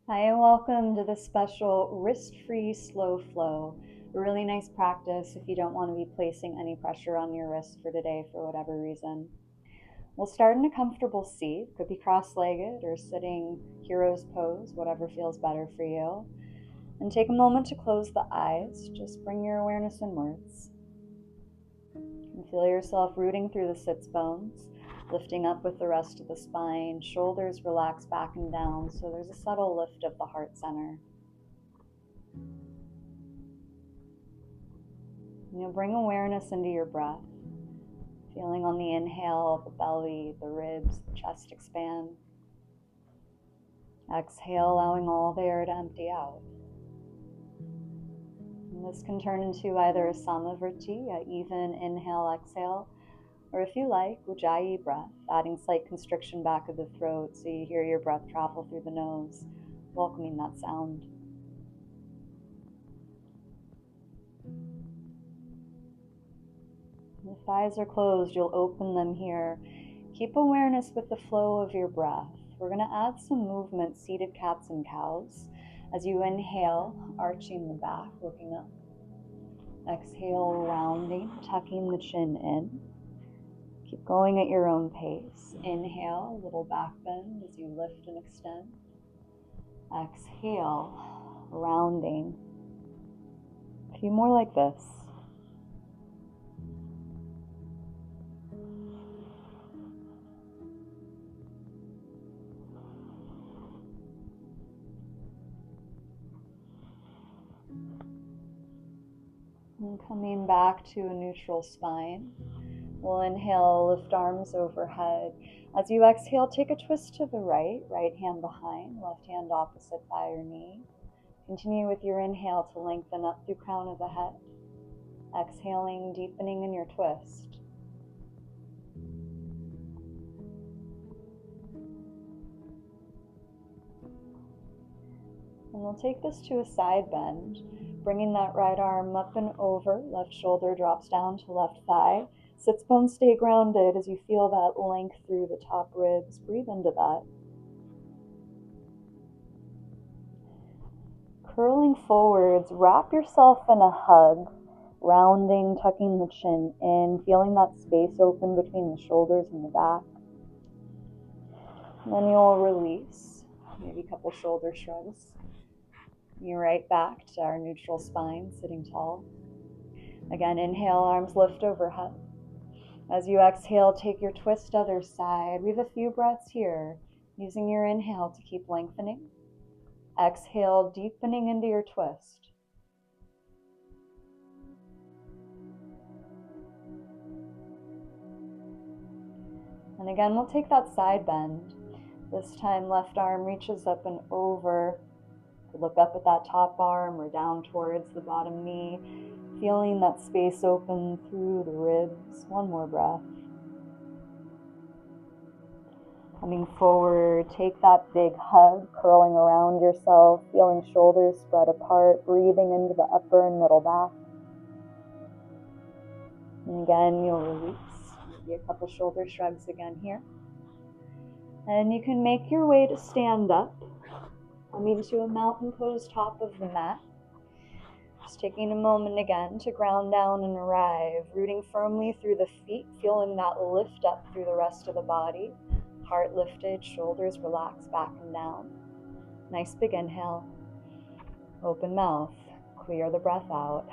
Hi, and welcome to this special wrist-free slow flow. A really nice practice if you don't want to be placing any pressure on your wrist for today for whatever reason. We'll start in a comfortable seat. Could be cross-legged or sitting hero's pose, whatever feels better for you. And take a moment to close the eyes. Just bring your awareness inwards. And feel yourself rooting through the sits bones, lifting up with the rest of the spine. Shoulders relax back and down, so there's a subtle lift of the heart center. And you'll bring awareness into your breath, feeling on the inhale, the belly, the ribs, the chest expand. Exhale, allowing all the air to empty out. And this can turn into either a samavriti, an even inhale, exhale, or if you like, ujjayi breath, adding slight constriction back of the throat so you hear your breath travel through the nose, welcoming that sound. If eyes are closed, you'll open them here. Keep awareness with the flow of your breath. We're going to add some movement, seated cats and cows. As you inhale, arching the back, looking up. Exhale, rounding, tucking the chin in. Keep going at your own pace. Inhale, a little back bend as you lift and extend. Exhale, rounding. A few more like this. And coming back to a neutral spine. We'll inhale, lift arms overhead. As you exhale, take a twist to the right hand behind, left hand opposite thigh or knee. Continue with your inhale to lengthen up through crown of the head. Exhaling, deepening in your twist. And we'll take this to a side bend, bringing that right arm up and over, left shoulder drops down to left thigh. Sits bones stay grounded as you feel that length through the top ribs. Breathe into that. Curling forwards, wrap yourself in a hug, rounding, tucking the chin in, feeling that space open between the shoulders and the back. And then you'll release, maybe a couple shoulder shrugs. You're right back to our neutral spine, sitting tall. Again, inhale, arms lift overhead. As you exhale, take your twist other side. We have a few breaths here, using your inhale to keep lengthening. Exhale, deepening into your twist. And again, we'll take that side bend. This time, left arm reaches up and over. Look up at that top arm or down towards the bottom knee, feeling that space open through the ribs. One more breath. Coming forward, take that big hug, curling around yourself, feeling shoulders spread apart, breathing into the upper and middle back. And again, you'll release. Maybe a couple shoulder shrugs again here. And you can make your way to stand up, coming to a mountain pose top of the mat. Just taking a moment again to ground down and arrive, rooting firmly through the feet, feeling that lift up through the rest of the body. Heart lifted, shoulders relaxed back and down. Nice big inhale. Open mouth. Clear the breath out.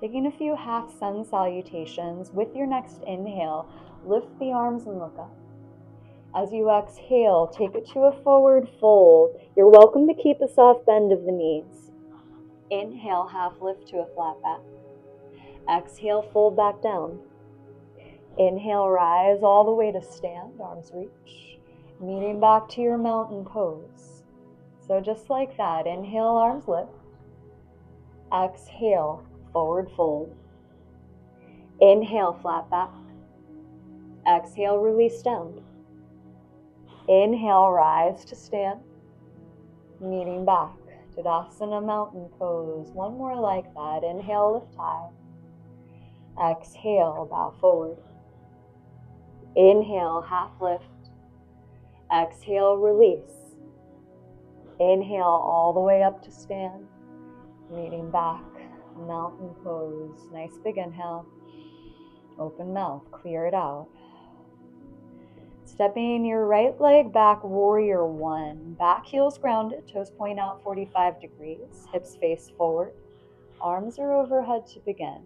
Taking a few half sun salutations. With your next inhale, lift the arms and look up. As you exhale, take it to a forward fold. You're welcome to keep a soft bend of the knees. Inhale, half lift to a flat back. Exhale, fold back down. Inhale, rise all the way to stand, arms reach. Meeting back to your mountain pose. So just like that, inhale, arms lift. Exhale, forward fold. Inhale, flat back. Exhale, release down. Inhale, rise to stand. Meeting back. Tadasana mountain pose. One more like that. Inhale, lift high. Exhale, bow forward. Inhale, half lift. Exhale, release. Inhale all the way up to stand. Leaning back, mountain pose. Nice big inhale. Open mouth, clear it out. Stepping your right leg back, warrior one. Back heels grounded, toes point out 45 degrees, hips face forward. Arms are overhead to begin.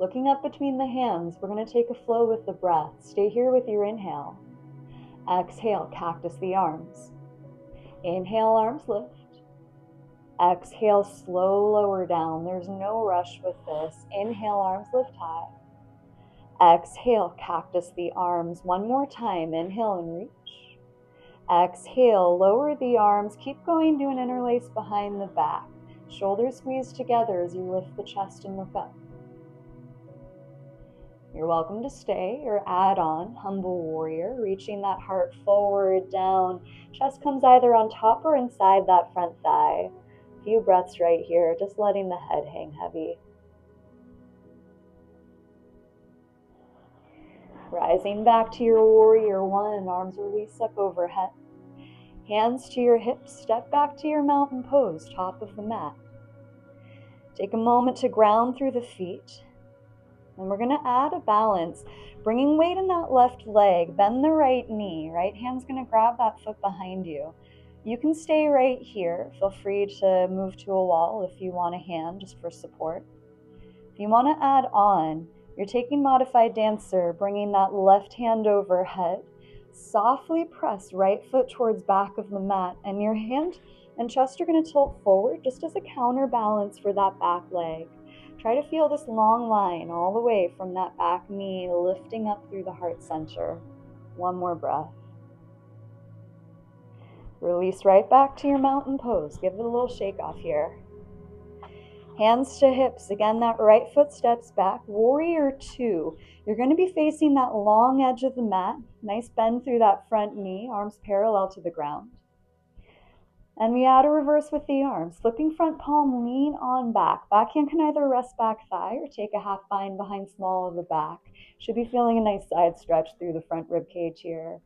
Looking up between the hands, we're going to take a flow with the breath. Stay here with your inhale. Exhale, cactus the arms. Inhale, arms lift. Exhale, slow lower down. There's no rush with this. Inhale, arms lift high. Exhale, cactus the arms. One more time. Inhale and reach. Exhale, lower the arms. Keep going to an interlace behind the back. Shoulders squeeze together as you lift the chest and look up. You're welcome to stay or add on humble warrior, reaching that heart forward, down. Chest comes either on top or inside that front thigh. A few breaths right here, just letting the head hang heavy. Rising back to your warrior one, arms release up overhead. Hands to your hips, step back to your mountain pose, top of the mat. Take a moment to ground through the feet. And we're going to add a balance, bringing weight in that left leg, bend the right knee, right hand's going to grab that foot behind you. You can stay right here. Feel free to move to a wall if you want a hand just for support. If you want to add on, you're taking modified dancer, bringing that left hand overhead. Softly press right foot towards back of the mat, and your hand and chest are going to tilt forward just as a counterbalance for that back leg. Try to feel this long line all the way from that back knee, lifting up through the heart center. One more breath. Release right back to your mountain pose. Give it a little shake off here. Hands to hips. Again, that right foot steps back. Warrior two. You're going to be facing that long edge of the mat. Nice bend through that front knee. Arms parallel to the ground. And we add a reverse with the arms. Flipping front palm, lean on back. Backhand can either rest back thigh or take a half bind behind small of the back. Should be feeling a nice side stretch through the front rib cage here.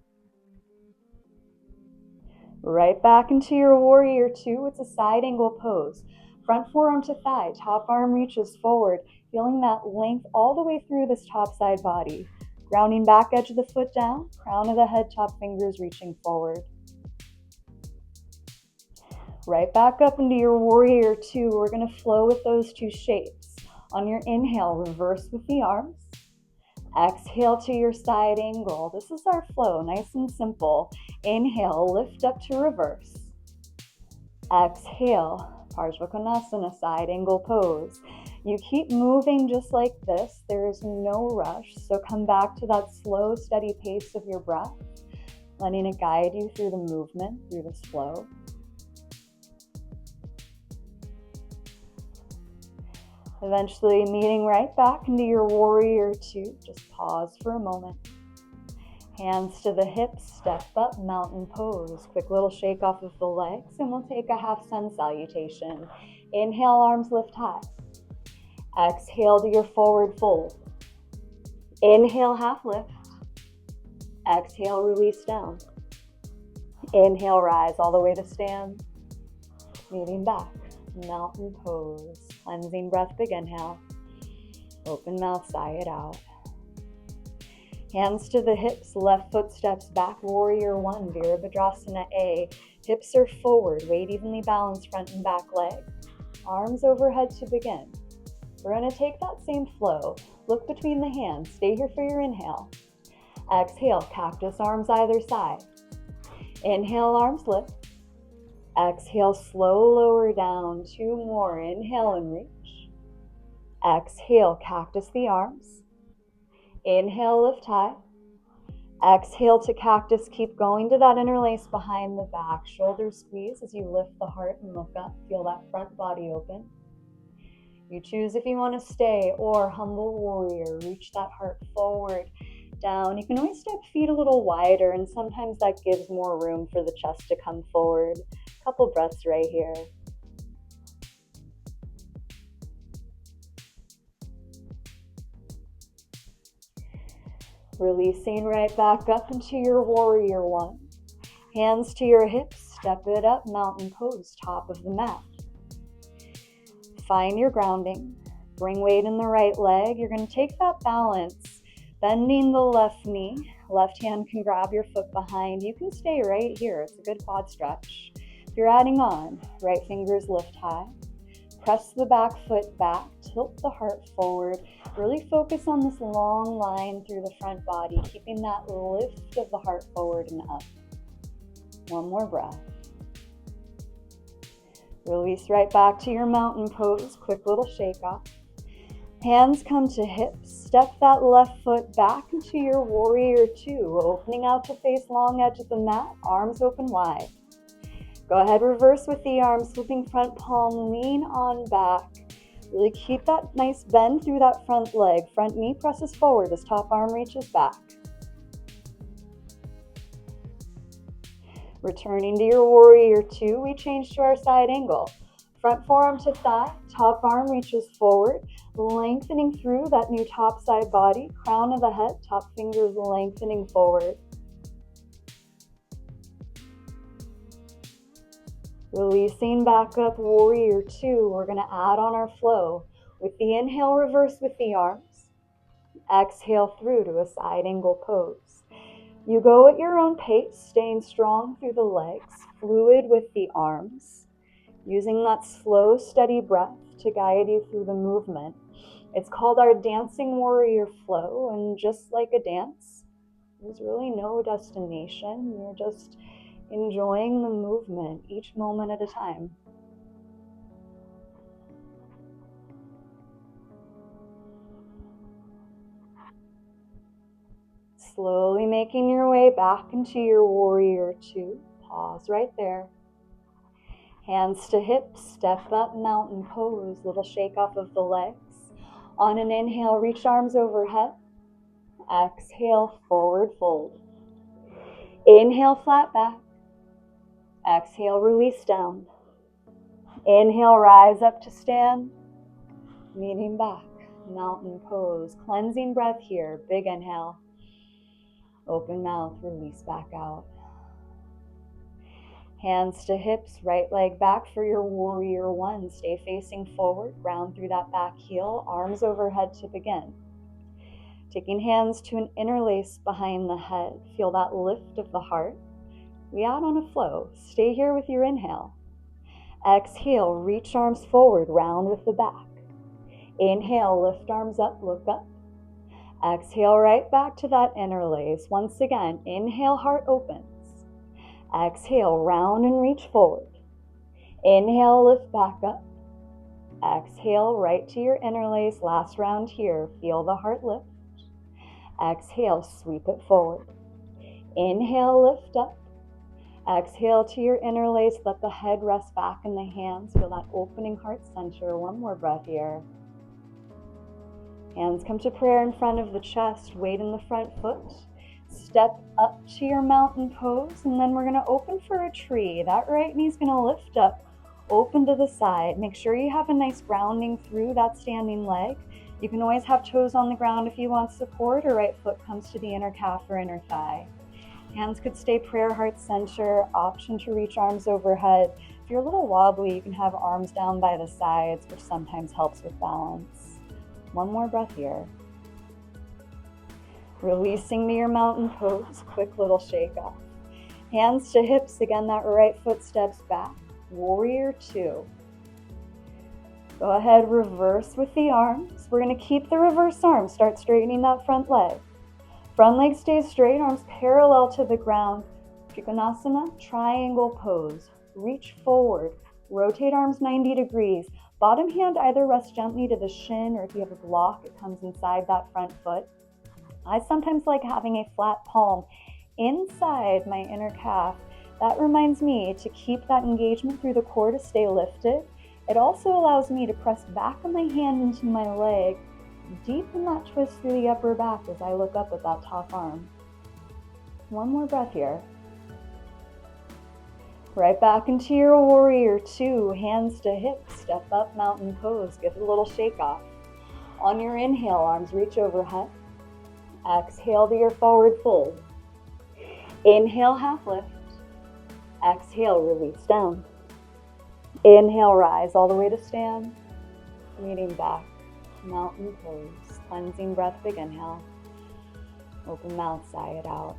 Right back into your warrior two. It's a side angle pose. Front forearm to thigh, top arm reaches forward, feeling that length all the way through this top side body. Grounding back edge of the foot down, crown of the head, top fingers reaching forward. Right back up into your warrior two. We're going to flow with those two shapes. On your inhale, reverse with the arms. Exhale to your side angle. This is our flow, nice and simple. Inhale, lift up to reverse. Exhale, Parsvakonasana, side angle pose. You keep moving just like this. There is no rush, so come back to that slow, steady pace of your breath, letting it guide you through the movement, through this flow. Eventually meeting right back into your warrior two. Just pause for a moment. Hands to the hips, step up, mountain pose. Quick little shake off of the legs, and we'll take a half sun salutation. Inhale, arms lift high. Exhale to your forward fold. Inhale, half lift. Exhale, release down. Inhale, rise all the way to stand. Moving back, mountain pose. Cleansing breath, big inhale. Open mouth, sigh it out. Hands to the hips, left foot steps back, warrior one, Virabhadrasana A. Hips are forward, weight evenly balanced front and back leg. Arms overhead to begin. We're going to take that same flow. Look between the hands. Stay here for your inhale. Exhale, cactus arms either side. Inhale, arms lift. Exhale, slow lower down. Two more. Inhale and reach. Exhale, cactus the arms. Inhale, lift high. Exhale to cactus. Keep going to that interlace behind the back. Shoulders squeeze as you lift the heart and look up. Feel that front body open. You choose if you want to stay or humble warrior. Reach that heart forward, down. You can always step feet a little wider, and sometimes that gives more room for the chest to come forward. Couple breaths right here. Releasing right back up into your warrior one. Hands to your hips, step it up, mountain pose, top of the mat. Find your grounding. Bring weight in the right leg. You're going to take that balance, bending the left knee. Left hand can grab your foot behind. You can stay right here. It's a good quad stretch. If you're adding on, right fingers lift high. Press the back foot back. Tilt the heart forward. Really focus on this long line through the front body, keeping that lift of the heart forward and up. One more breath. Release right back to your mountain pose. Quick little shake off. Hands come to hips. Step that left foot back into your warrior two, opening out to face long edge of the mat, arms open wide. Go ahead, reverse with the arms, flipping front palm, lean on back. Really keep that nice bend through that front leg. Front knee presses forward as top arm reaches back. Returning to your warrior two, we change to our side angle. Front forearm to thigh, top arm reaches forward, lengthening through that new top side body, crown of the head, top fingers lengthening forward. Releasing back up, warrior two. We're going to add on our flow. With the inhale, reverse with the arms. Exhale through to a side angle pose. You go at your own pace, staying strong through the legs, fluid with the arms, using that slow, steady breath to guide you through the movement. It's called our dancing warrior flow, and just like a dance, there's really no destination. You're just enjoying the movement each moment at a time. Slowly making your way back into your warrior two. Pause right there. Hands to hips, step up, mountain pose, little shake off of the legs. On an inhale, reach arms overhead. Exhale, forward fold. Inhale, flat back. Exhale, release down. Inhale, rise up to stand. Leaning back, mountain pose. Cleansing breath here, big inhale. Open mouth, release back out. Hands to hips, right leg back for your warrior one. Stay facing forward, round through that back heel, arms overhead to begin. Taking hands to an interlace behind the head. Feel that lift of the heart. We add on a flow. Stay here with your inhale. Exhale, reach arms forward, round with the back. Inhale, lift arms up, look up. Exhale, right back to that interlace. Once again, inhale, heart opens. Exhale, round and reach forward. Inhale, lift back up. Exhale, right to your interlace. Last round here. Feel the heart lift. Exhale, sweep it forward. Inhale, lift up. Exhale to your interlace. Let the head rest back in the hands. Feel that opening heart center. One more breath here. Hands come to prayer in front of the chest. Weight in the front foot. Step up to your mountain pose, and then we're going to open for a tree. That right knee's going to lift up, open to the side. Make sure you have a nice grounding through that standing leg. You can always have toes on the ground if you want support, or right foot comes to the inner calf or inner thigh. Hands could stay prayer heart center. Option to reach arms overhead. If you're a little wobbly, you can have arms down by the sides, which sometimes helps with balance. One more breath here. Releasing to your mountain pose, quick little shake off. Hands to hips, again that right foot steps back. Warrior two. Go ahead, reverse with the arms. We're going to keep the reverse arm. Start straightening that front leg. Front leg stays straight, arms parallel to the ground. Trikonasana, triangle pose. Reach forward, rotate arms 90 degrees. Bottom hand either rests gently to the shin, or if you have a block, it comes inside that front foot. I sometimes like having a flat palm inside my inner calf. That reminds me to keep that engagement through the core to stay lifted. It also allows me to press back on my hand into my leg, deepen that twist through the upper back as I look up at that top arm. One more breath here. Right back into your warrior two, hands to hips, step up, mountain pose. Give it a little shake off. On your inhale, arms reach overhead. Exhale to your forward fold. Inhale, half lift. Exhale, release down. Inhale, rise all the way to stand. Leaning back, mountain pose. Cleansing breath, big inhale. Open mouth, sigh it out.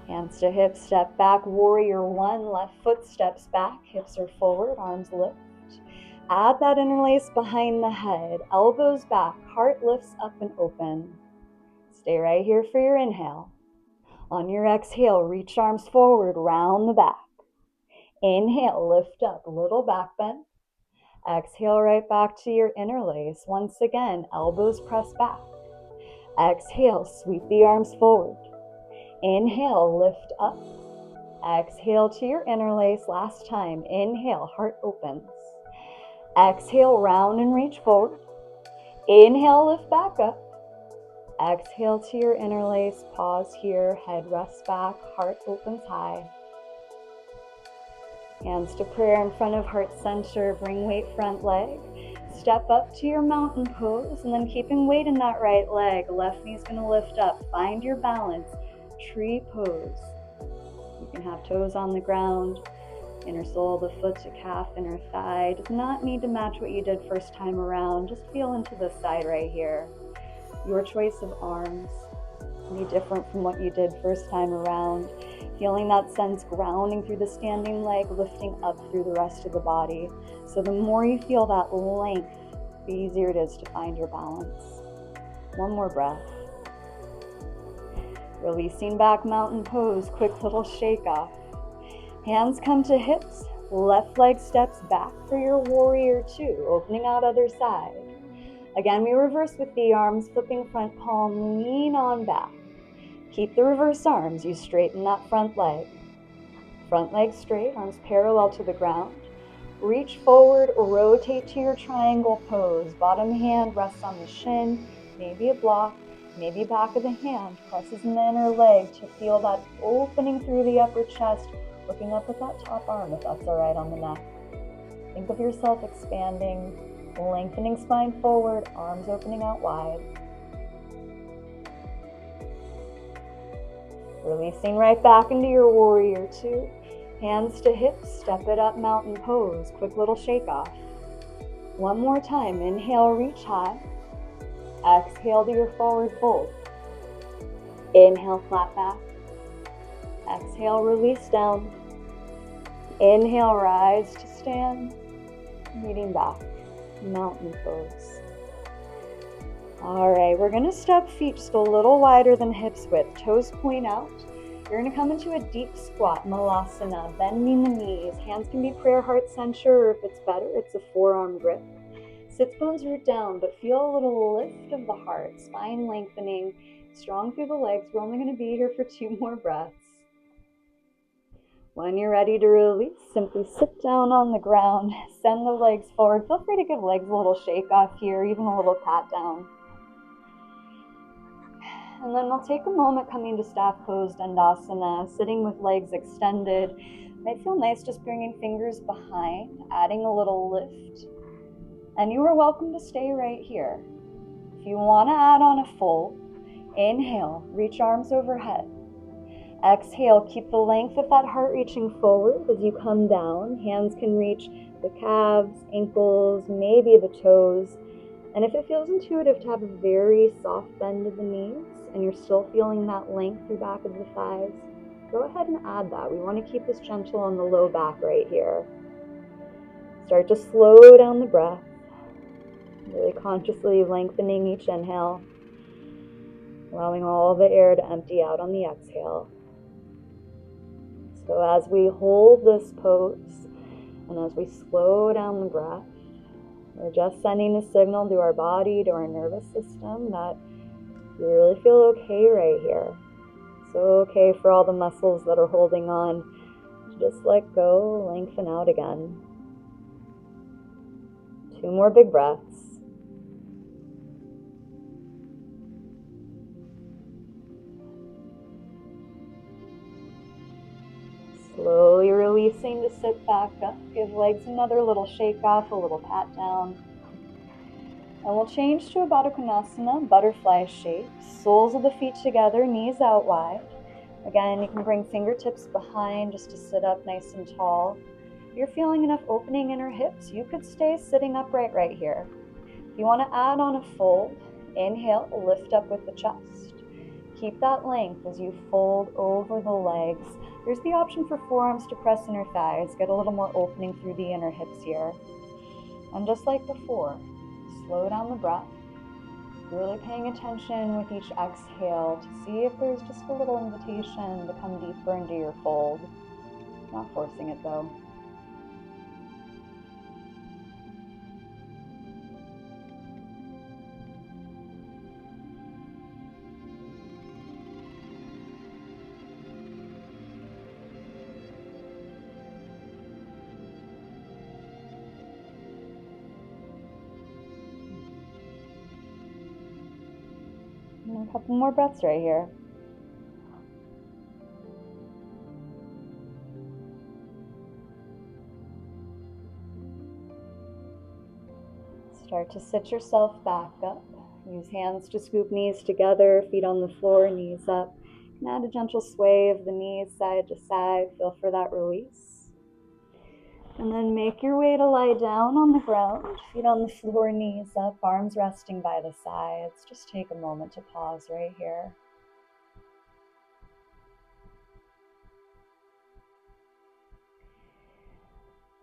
Hands to hips, step back, warrior one. Left foot steps back, hips are forward, arms lift. Add that interlace behind the head, elbows back, heart lifts up and open. Stay right here for your inhale. On your exhale, reach arms forward, round the back. Inhale, lift up, little back bend. Exhale, right back to your interlace. Once again, elbows press back. Exhale, sweep the arms forward. Inhale, lift up. Exhale to your interlace. Last time, inhale, heart opens. Exhale, round and reach forward. Inhale, lift back up. Exhale to your interlace, pause here, head rests back, heart opens high. Hands to prayer in front of heart center, bring weight front leg. Step up to your mountain pose, and then keeping weight in that right leg, left knee's gonna lift up, find your balance, tree pose. You can have toes on the ground, inner sole of the foot to calf, inner thigh. Does not need to match what you did first time around, just feel into this side right here. Your choice of arms can be different from what you did first time around. Feeling that sense grounding through the standing leg, lifting up through the rest of the body. So the more you feel that length, the easier it is to find your balance. One more breath. Releasing back, mountain pose, quick little shake off. Hands come to hips, left leg steps back for your warrior two, opening out other side. Again, we reverse with the arms, flipping front palm, lean on back. Keep the reverse arms, you straighten that front leg. Front leg straight, arms parallel to the ground. Reach forward, rotate to your triangle pose. Bottom hand rests on the shin, maybe a block, maybe back of the hand. Presses in the inner leg to feel that opening through the upper chest, looking up at that top arm if that's all right on the neck. Think of yourself expanding, lengthening spine forward, arms opening out wide. Releasing right back into your warrior two. Hands to hips, step it up, mountain pose. Quick little shake off. One more time, inhale, reach high. Exhale to your forward fold. Inhale, flat back. Exhale, release down. Inhale, rise to stand. Leaning back, mountain pose. All right, we're gonna step feet just a little wider than hips width. Toes point out. You're gonna come into a deep squat, malasana, bending the knees. Hands can be prayer heart center, or if it's better, it's a forearm grip. Sits bones root down, but feel a little lift of the heart, spine lengthening, strong through the legs. We're only gonna be here for 2 more breaths. When you're ready to release, simply sit down on the ground, send the legs forward. Feel free to give legs a little shake off here, even a little pat down. And then we'll take a moment coming to staff pose, Dandasana, sitting with legs extended. Might feel nice just bringing fingers behind, adding a little lift. And you are welcome to stay right here. If you want to add on a fold, inhale, reach arms overhead. Exhale, keep the length of that heart reaching forward as you come down. Hands can reach the calves, ankles, maybe the toes. And if it feels intuitive to have a very soft bend of the knees and you're still feeling that length through back of the thighs, go ahead and add that. We want to keep this gentle on the low back right here. Start to slow down the breath, really consciously lengthening each inhale, allowing all the air to empty out on the exhale. So as we hold this pose and as we slow down the breath, we're just sending a signal to our body, to our nervous system that we really feel okay right here. So okay for all the muscles that are holding on to just let go, lengthen out again. 2 more big breaths. Slowly releasing to sit back up. Give legs another little shake off, a little pat down. And we'll change to a Baddha Konasana, butterfly shape. Soles of the feet together, knees out wide. Again, you can bring fingertips behind just to sit up nice and tall. If you're feeling enough opening in your hips, you could stay sitting upright right here. If you want to add on a fold, inhale, lift up with the chest. Keep that length as you fold over the legs. There's the option for forearms to press inner thighs, get a little more opening through the inner hips here. And just like before, slow down the breath, really paying attention with each exhale to see if there's just a little invitation to come deeper into your fold. Not forcing it though. And a couple more breaths right here. Start to sit yourself back up. Use hands to scoop knees together, feet on the floor, knees up. And add a gentle sway of the knees side to side. Feel for that release. And then make your way to lie down on the ground, feet on the floor, knees up, arms resting by the sides. Just take a moment to pause right here.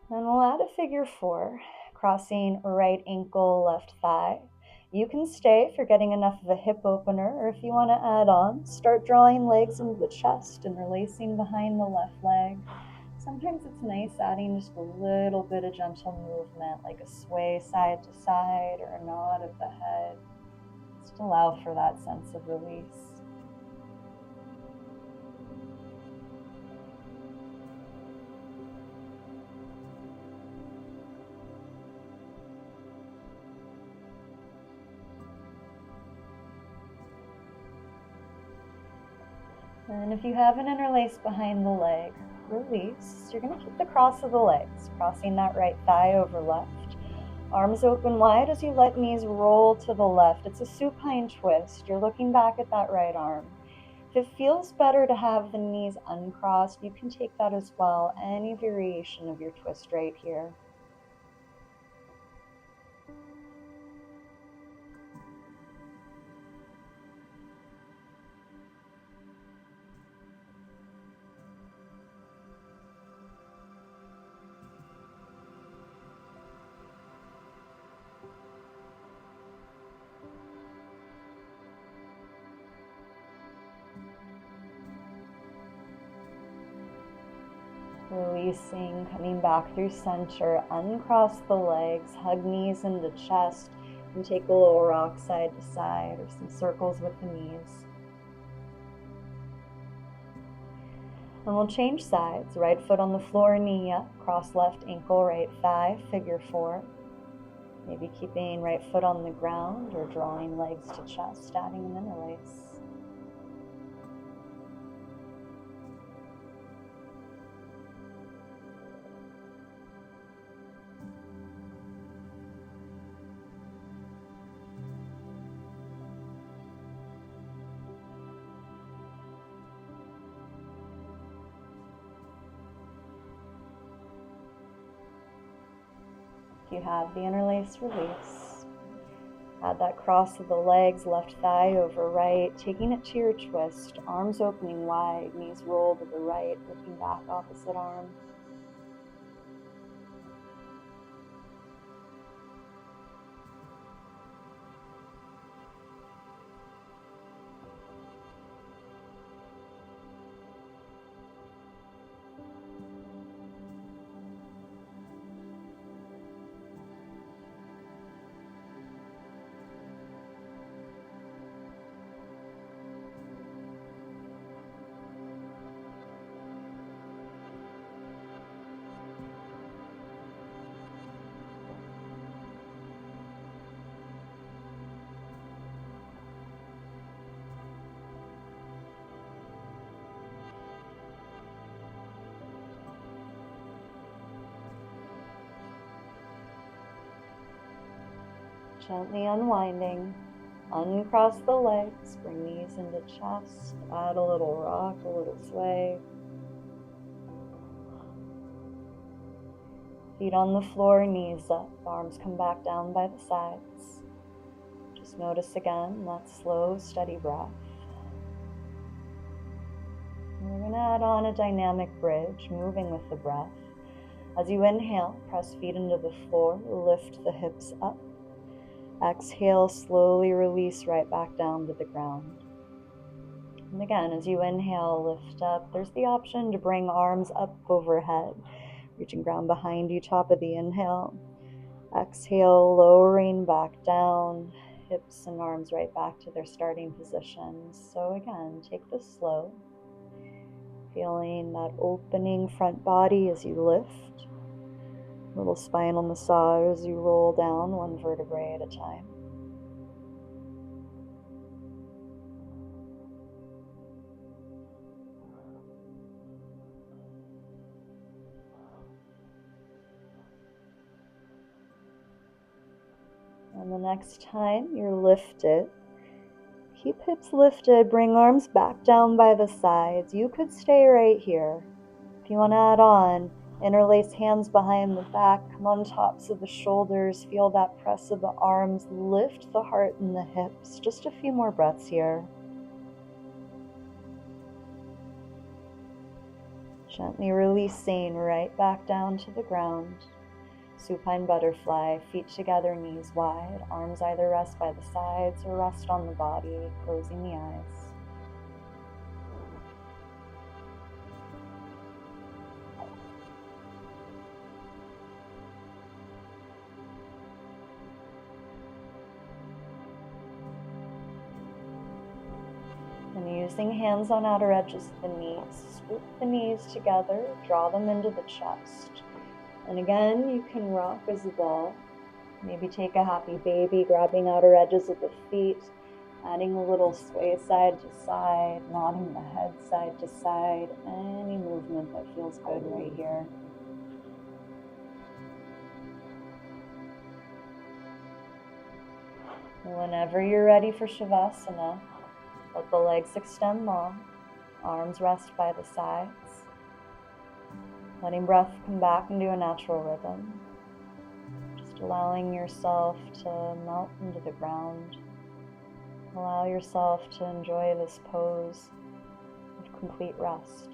Then we'll add a figure 4, crossing right ankle, left thigh. You can stay if you're getting enough of a hip opener, or if you want to add on, start drawing legs into the chest and releasing behind the left leg. Sometimes it's nice adding just a little bit of gentle movement, like a sway side to side or a nod of the head. Just allow for that sense of release. And if you have an interlace behind the leg, release. You're going to keep the cross of the legs, crossing that right thigh over left. Arms open wide as you let knees roll to the left. It's a supine twist. You're looking back at that right arm. If it feels better to have the knees uncrossed, you can take that as well. Any variation of your twist right here. Releasing, coming back through center, uncross the legs, hug knees into chest, and take a little rock side to side or some circles with the knees. And we'll change sides. Right foot on the floor, knee up, cross left ankle, right thigh, figure 4. Maybe keeping right foot on the ground or drawing legs to chest, adding an interlace. If you have the interlace, release. Add that cross of the legs, left thigh over right, taking it to your twist, arms opening wide, knees roll to the right, looking back opposite arm. Gently unwinding. Uncross the legs, bring knees into chest, add a little rock, a little sway. Feet on the floor, knees up, arms come back down by the sides. Just notice again that slow, steady breath. And we're going to add on a dynamic bridge, moving with the breath. As you inhale, press feet into the floor, lift the hips up. Exhale, slowly release right back down to the ground. And again, as you inhale, lift up. There's the option to bring arms up overhead, reaching ground behind you, top of the inhale. Exhale, lowering back down, hips and arms right back to their starting positions. So again, take this slow, feeling that opening front body as you lift. Little spinal massage as you roll down one vertebrae at a time. And the next time you're lifted, keep hips lifted, bring arms back down by the sides. You could stay right here. If you want to add on, interlace hands behind the back, come on tops of the shoulders, feel that press of the arms, lift the heart and the hips. Just a few more breaths here. Gently releasing right back down to the ground. Supine butterfly, feet together, knees wide, arms either rest by the sides or rest on the body, closing the eyes. And using hands on outer edges of the knees, swoop the knees together, draw them into the chest. And again, you can rock as well. Maybe take a happy baby, grabbing outer edges of the feet, adding a little sway side to side, nodding the head side to side, any movement that feels good right here. Whenever you're ready for Shavasana, let the legs extend long, arms rest by the sides. Letting breath come back into a natural rhythm. Just allowing yourself to melt into the ground. Allow yourself to enjoy this pose of complete rest.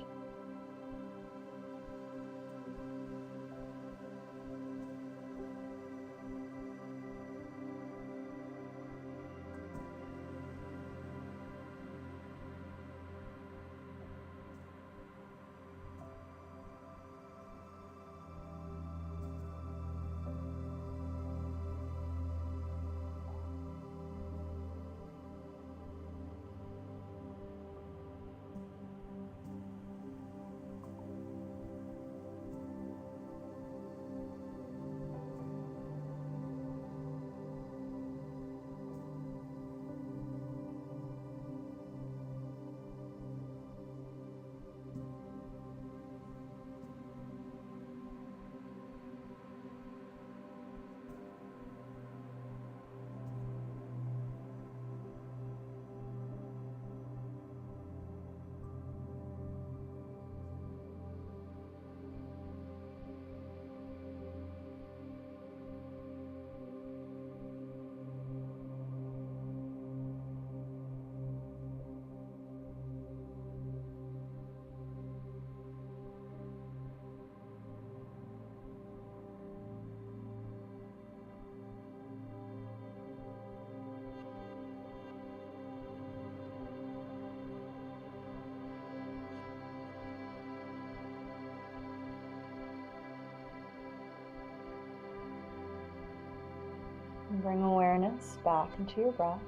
And bring awareness back into your breath.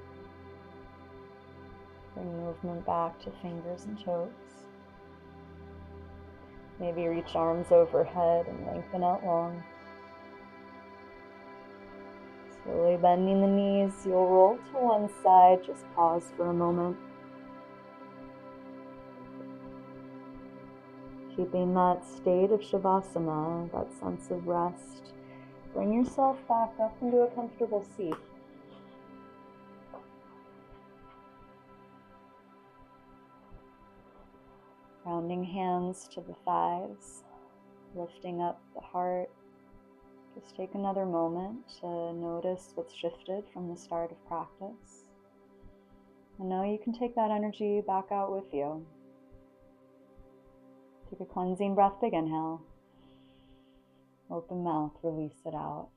Bring movement back to fingers and toes. Maybe reach arms overhead and lengthen out long. Slowly bending the knees, you'll roll to one side. Just pause for a moment. Keeping that state of Shavasana, that sense of rest. Bring yourself back up into a comfortable seat. Grounding hands to the thighs, lifting up the heart. Just take another moment to notice what's shifted from the start of practice. And now you can take that energy back out with you. Take a cleansing breath, big inhale. Open mouth, release it out.